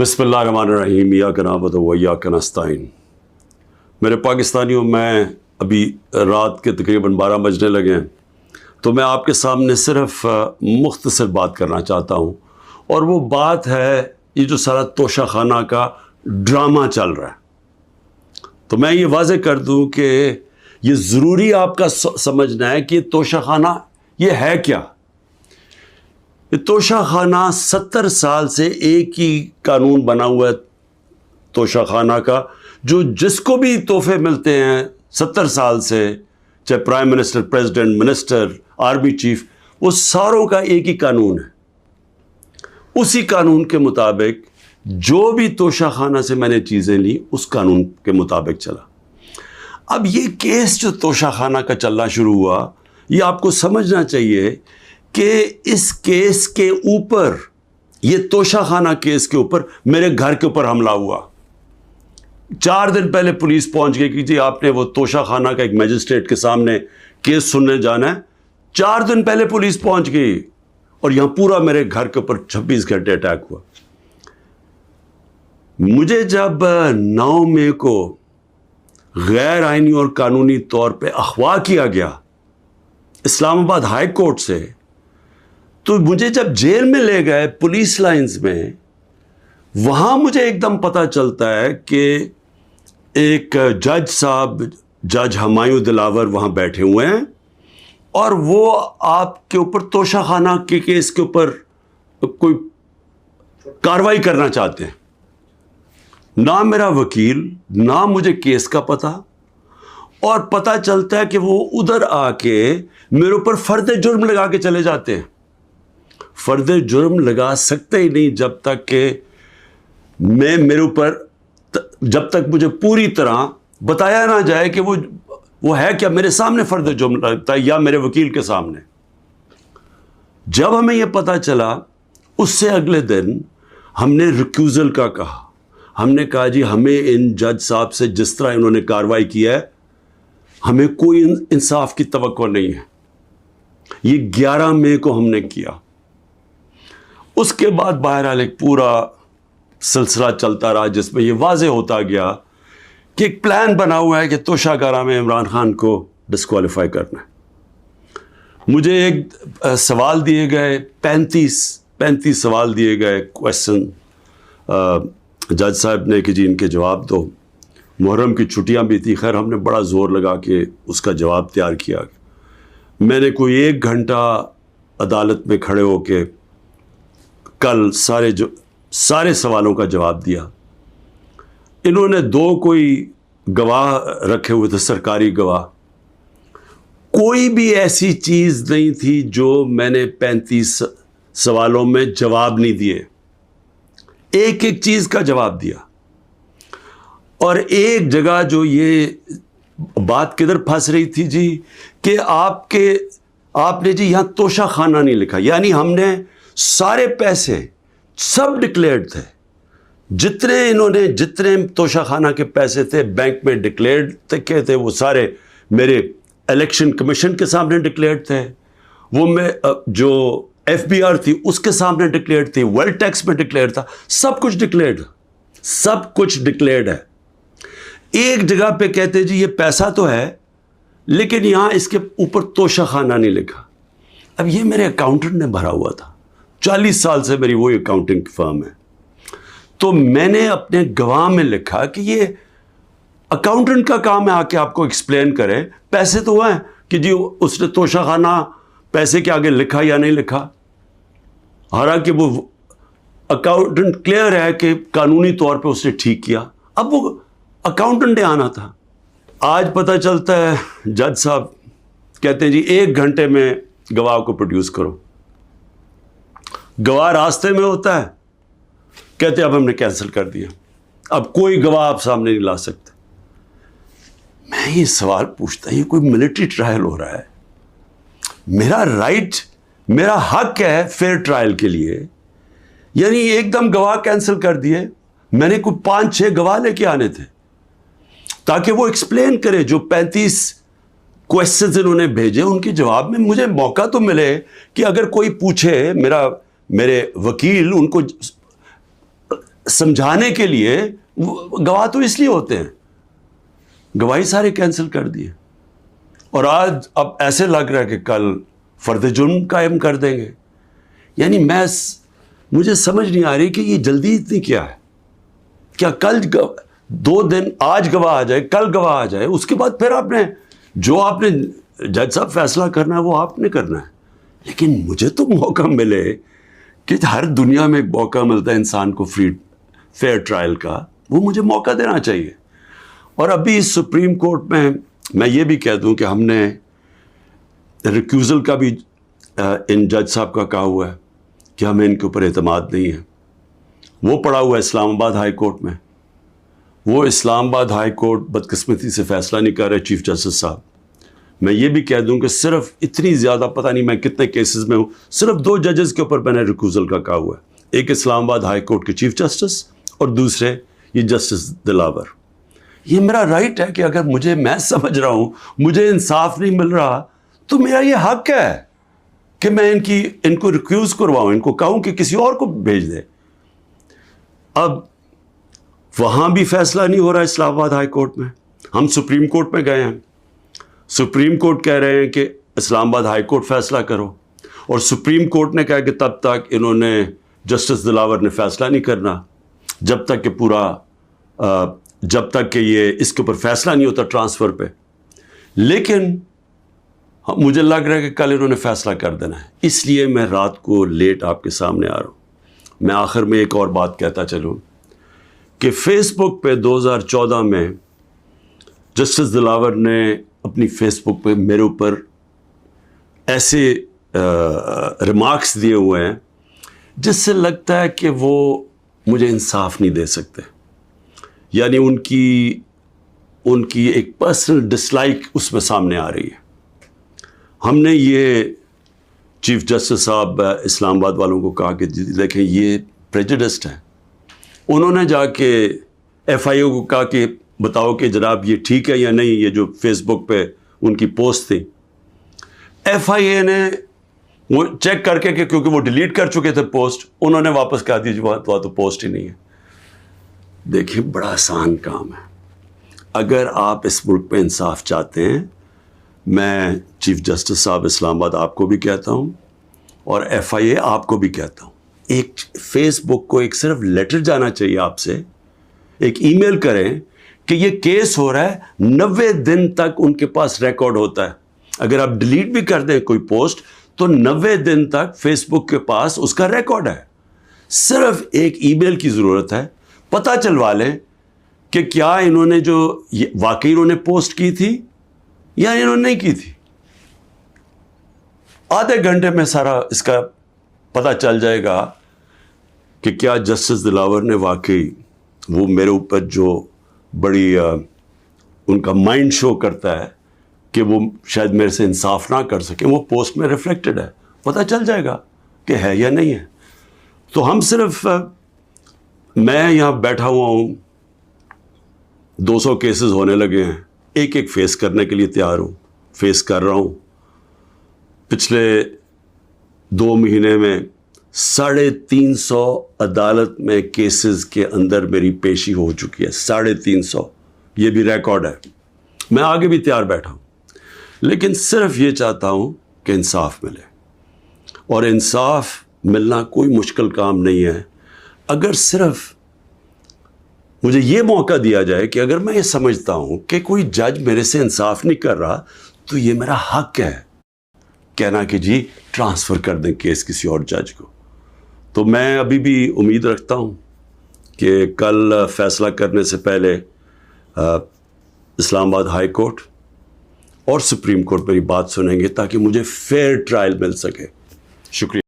بسم اللہ الرحمن الرحیم ایاک نعبد و ایاک نستعین۔ میرے پاکستانیوں، میں ابھی رات کے تقریباً 12 بجنے لگے ہیں، تو میں آپ کے سامنے صرف مختصر بات کرنا چاہتا ہوں، اور وہ بات ہے یہ جو سارا توشہ خانہ کا ڈرامہ چل رہا ہے۔ تو میں یہ واضح کر دوں کہ یہ ضروری آپ کا سمجھنا ہے کہ توشہ خانہ یہ ہے کیا۔ یہ توشہ خانہ 70 سال سے ایک ہی قانون بنا ہوا ہے توشہ خانہ کا، جو جس کو بھی تحفے ملتے ہیں 70 سال سے، چاہے prime minister, president, minister, army chief, وہ ساروں کا ایک ہی قانون ہے۔ اسی قانون کے مطابق جو بھی توشہ خانہ سے میں نے چیزیں لی، اس قانون کے مطابق چلا۔ اب یہ کیس جو توشہ خانہ کا چلنا شروع ہوا، یہ آپ کو سمجھنا چاہیے کہ اس کیس کے اوپر، یہ توشہ خانہ کیس کے اوپر میرے گھر کے اوپر حملہ ہوا۔ 4 دن پہلے پولیس پہنچ گئی کہ جی آپ نے وہ توشہ خانہ کا ایک میجسٹریٹ کے سامنے کیس سننے جانا ہے۔ 4 دن پہلے پولیس پہنچ گئی، اور یہاں پورا میرے گھر کے اوپر 26 گھنٹے اٹیک ہوا۔ مجھے جب 9 مئی کو غیر آئینی اور قانونی طور پہ اغوا کیا گیا اسلام آباد ہائی کورٹ سے، تو مجھے جب جیل میں لے گئے پولیس لائنز میں، وہاں مجھے ایک دم پتہ چلتا ہے کہ ایک جج صاحب، جج ہمایوں دلاور وہاں بیٹھے ہوئے ہیں، اور وہ آپ کے اوپر توشہ خانہ کے کیس کے اوپر کوئی کارروائی کرنا چاہتے ہیں۔ نہ میرا وکیل، نہ مجھے کیس کا پتہ، اور پتہ چلتا ہے کہ وہ ادھر آ کے میرے اوپر فرد جرم لگا کے چلے جاتے ہیں۔ فرد جرم لگا سکتے ہی نہیں جب تک کہ میرے اوپر، جب تک مجھے پوری طرح بتایا نہ جائے کہ وہ ہے کیا، میرے سامنے فرد جرم لگتا ہے یا میرے وکیل کے سامنے۔ جب ہمیں یہ پتہ چلا، اس سے اگلے دن ہم نے ریکیوزل کا کہا۔ ہم نے کہا جی ہمیں ان جج صاحب سے جس طرح انہوں نے کارروائی کی ہے، ہمیں کوئی انصاف کی توقع نہیں ہے۔ یہ 11 مئی کو ہم نے کیا۔ اس کے بعد بہرحال ایک پورا سلسلہ چلتا رہا، جس میں یہ واضح ہوتا گیا کہ ایک پلان بنا ہوا ہے کہ توشہ خانہ میں عمران خان کو ڈسکوالیفائی کرنا ہے۔ مجھے ایک سوال دیے گئے، 35 سوال دیے گئے، کویسچن جج صاحب نے کہ جی ان کے جواب دو۔ محرم کی چھٹیاں بھی تھی، خیر ہم نے بڑا زور لگا کے اس کا جواب تیار کیا۔ میں نے کوئی 1 گھنٹہ عدالت میں کھڑے ہو کے کل سارے سوالوں کا جواب دیا۔ انہوں نے 2 کوئی گواہ رکھے ہوئے تھے، سرکاری گواہ۔ کوئی بھی ایسی چیز نہیں تھی جو میں نے 35 سوالوں میں جواب نہیں دیے، ایک ایک چیز کا جواب دیا۔ اور ایک جگہ جو یہ بات کدھر پھنس رہی تھی جی، کہ آپ نے جی یہاں توشہ خانہ نہیں لکھا، یعنی ہم نے سارے پیسے سب ڈکلیئرڈ تھے، جتنے توشہ خانہ کے پیسے تھے بینک میں ڈکلیئرڈ تھے، وہ سارے میرے الیکشن کمیشن کے سامنے ڈکلیئرڈ تھے، وہ میں جو ایف بی آر تھی اس کے سامنے ڈکلیئرڈ تھی، ویلتھ ٹیکس میں ڈکلیئرڈ تھا، سب کچھ ڈکلیئرڈ ہے۔ ایک جگہ پہ کہتے جی یہ پیسہ تو ہے، لیکن یہاں اس کے اوپر توشہ خانہ نہیں لکھا۔ اب یہ میرے اکاؤنٹنٹ نے بھرا ہوا تھا، 40 سال سے میری وہی اکاؤنٹنگ فرم ہے۔ تو میں نے اپنے گواہ میں لکھا کہ یہ اکاؤنٹنٹ کا کام ہے آ کے آپ کو ایکسپلین کرے، پیسے تو ہیں کہ جی اس نے توشہ خانہ پیسے کے آگے لکھا یا نہیں لکھا۔ حالانکہ وہ اکاؤنٹنٹ کلیئر ہے کہ قانونی طور پہ اس نے ٹھیک کیا، اب وہ اکاؤنٹنٹ نے آنا تھا۔ آج پتہ چلتا ہے جج صاحب کہتے ہیں جی 1 گھنٹے میں گواہ کو پروڈیوس کرو۔ گواہ راستے میں ہوتا ہے، کہتے اب ہم نے کینسل کر دیا، اب کوئی گواہ آپ سامنے نہیں لا سکتے۔ میں یہ سوال پوچھتا، یہ کوئی ملٹری ٹرائل ہو رہا ہے، میرا رائٹ، میرا حق ہے فیئر ٹرائل کے لیے، یعنی ایک دم گواہ کینسل کر دیے۔ میں نے کوئی 5-6 گواہ لے کے آنے تھے تاکہ وہ ایکسپلین کرے، جو 35 کویسچنز انہوں نے بھیجے ان کے جواب میں مجھے موقع تو ملے کہ اگر کوئی پوچھے، میرے وکیل ان کو سمجھانے کے لیے گواہ تو اس لیے ہوتے ہیں، گواہی سارے کینسل کر دیے، اور آج اب ایسے لگ رہا ہے کہ کل فرد جرم قائم کر دیں گے. یعنی مجھے سمجھ نہیں آ رہی کہ یہ جلدی اتنی کیا ہے. کیا کل 2 دن، آج گواہ آ جائے، کل گواہ آ جائے، اس کے بعد پھر آپ نے جج صاحب فیصلہ کرنا ہے وہ آپ نے کرنا ہے. لیکن مجھے تو موقع ملے کہ ہر دنیا میں ایک موقع ملتا ہے انسان کو فیئر ٹرائل کا، وہ مجھے موقع دینا چاہیے. اور ابھی سپریم کورٹ میں یہ بھی کہہ دوں کہ ہم نے ریکیوزل کا بھی ان جج صاحب کا کہا ہوا ہے کہ ہمیں ان کے اوپر اعتماد نہیں ہے. وہ پڑا ہوا ہے اسلام آباد ہائی کورٹ میں. وہ اسلام آباد ہائی کورٹ بدقسمتی سے فیصلہ نہیں کر رہے چیف جسٹس صاحب. میں یہ بھی کہہ دوں کہ صرف اتنی زیادہ، پتہ نہیں میں کتنے کیسز میں ہوں، صرف 2 ججز کے اوپر میں نے ریکیوزل کا کہا ہوا ہے. ایک اسلام آباد ہائی کورٹ کے چیف جسٹس اور دوسرے یہ جسٹس دلاور. یہ میرا رائٹ ہے کہ اگر میں سمجھ رہا ہوں مجھے انصاف نہیں مل رہا تو میرا یہ حق ہے کہ میں ان کو ریکیوز کرواؤں، ان کو کہوں کہ کسی اور کو بھیج دے. اب وہاں بھی فیصلہ نہیں ہو رہا اسلام آباد ہائی کورٹ میں. ہم سپریم کورٹ میں گئے ہیں، سپریم کورٹ کہہ رہے ہیں کہ اسلام آباد ہائی کورٹ فیصلہ کرو، اور سپریم کورٹ نے کہا کہ تب تک انہوں نے جسٹس دلاور نے فیصلہ نہیں کرنا جب تک کہ یہ اس کے اوپر فیصلہ نہیں ہوتا ٹرانسفر پہ. لیکن مجھے لگ رہا ہے کہ کل انہوں نے فیصلہ کر دینا ہے، اس لیے میں رات کو لیٹ آپ کے سامنے آ رہا ہوں. میں آخر میں ایک اور بات کہتا چلوں کہ فیس بک پہ 2014 میں جسٹس دلاور نے اپنی فیس بک پہ میرے اوپر ایسے ریمارکس دیے ہوئے ہیں جس سے لگتا ہے کہ وہ مجھے انصاف نہیں دے سکتے. یعنی ان کی ایک پرسنل ڈسلائک اس میں سامنے آ رہی ہے. ہم نے یہ چیف جسٹس صاحب اسلام آباد والوں کو کہا کہ دیکھیں یہ پریجوڈسڈ ہے. انہوں نے جا کے ایف آئی اے کو کہا کہ بتاؤ کہ جناب یہ ٹھیک ہے یا نہیں، یہ جو فیس بک پہ ان کی پوسٹ تھی. ایف آئی اے نے وہ چیک کر کے کہ کیونکہ وہ ڈیلیٹ کر چکے تھے پوسٹ، انہوں نے واپس کہا دی وہاں تو پوسٹ ہی نہیں ہے. دیکھیں بڑا آسان کام ہے. اگر آپ اس ملک پہ انصاف چاہتے ہیں، میں چیف جسٹس صاحب اسلام آباد آپ کو بھی کہتا ہوں اور ایف آئی اے آپ کو بھی کہتا ہوں، ایک فیس بک کو ایک صرف لیٹر جانا چاہیے آپ سے، ایک ای میل کریں کہ یہ کیس ہو رہا ہے. 90 دن تک ان کے پاس ریکارڈ ہوتا ہے. اگر آپ ڈیلیٹ بھی کر دیں کوئی پوسٹ تو 90 دن تک فیس بک کے پاس اس کا ریکارڈ ہے. صرف ایک ای میل کی ضرورت ہے، پتہ چلوا لیں کہ کیا انہوں نے جو واقعی انہوں نے پوسٹ کی تھی یا انہوں نے نہیں کی تھی. آدھے گھنٹے میں سارا اس کا پتہ چل جائے گا کہ کیا جسٹس دلاور نے واقعی وہ میرے اوپر جو بڑی ان کا مائنڈ شو کرتا ہے کہ وہ شاید میرے سے انصاف نہ کر سکیں، وہ پوسٹ میں ریفلیکٹڈ ہے. پتہ چل جائے گا کہ ہے یا نہیں ہے. تو ہم صرف میں یہاں بیٹھا ہوا ہوں، 200 کیسز ہونے لگے ہیں، ایک فیس کرنے کے لیے تیار ہوں، فیس کر رہا ہوں. پچھلے 2 مہینے میں 350 عدالت میں کیسز کے اندر میری پیشی ہو چکی ہے. 350، یہ بھی ریکارڈ ہے. میں آگے بھی تیار بیٹھا ہوں، لیکن صرف یہ چاہتا ہوں کہ انصاف ملے. اور انصاف ملنا کوئی مشکل کام نہیں ہے. اگر صرف مجھے یہ موقع دیا جائے کہ اگر میں یہ سمجھتا ہوں کہ کوئی جج میرے سے انصاف نہیں کر رہا تو یہ میرا حق ہے کہنا کہ جی ٹرانسفر کر دیں کیس کسی اور جج کو. تو میں ابھی بھی امید رکھتا ہوں کہ کل فیصلہ کرنے سے پہلے اسلام آباد ہائی کورٹ اور سپریم کورٹ میری بات سنیں گے تاکہ مجھے فیئر ٹرائل مل سکے. شکریہ.